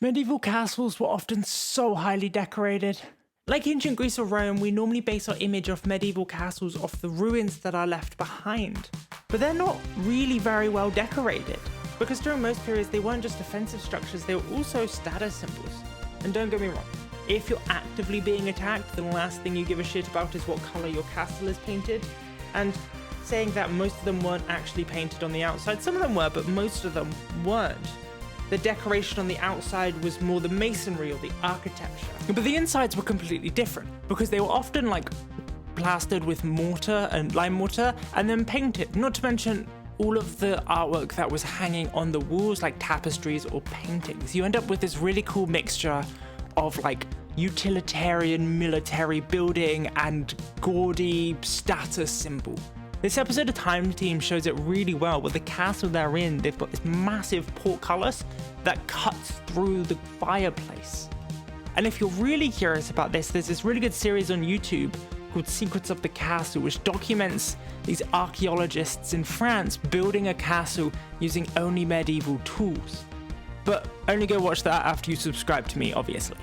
Medieval castles were often so highly decorated. Like ancient Greece or Rome, we normally base our image of medieval castles off the ruins that are left behind. But they're not really very well decorated, because during most periods they weren't just defensive structures, they were also status symbols. And don't get me wrong, if you're actively being attacked, the last thing you give a shit about is what color your castle is painted. And saying that most of them weren't actually painted on the outside, some of them were, but most of them weren't. The decoration on the outside was more the masonry or the architecture. But the insides were completely different, because they were often like plastered with mortar and lime mortar and then painted, not to mention all of the artwork that was hanging on the walls like tapestries or paintings. You end up with this really cool mixture of like utilitarian military building and gaudy status symbol. This episode of Time Team shows it really well. With the castle they're in, they've got this massive portcullis that cuts through the fireplace. And if you're really curious about this, there's this really good series on YouTube called Secrets of the Castle, which documents these archaeologists in France building a castle using only medieval tools. But only go watch that after you subscribe to me, obviously.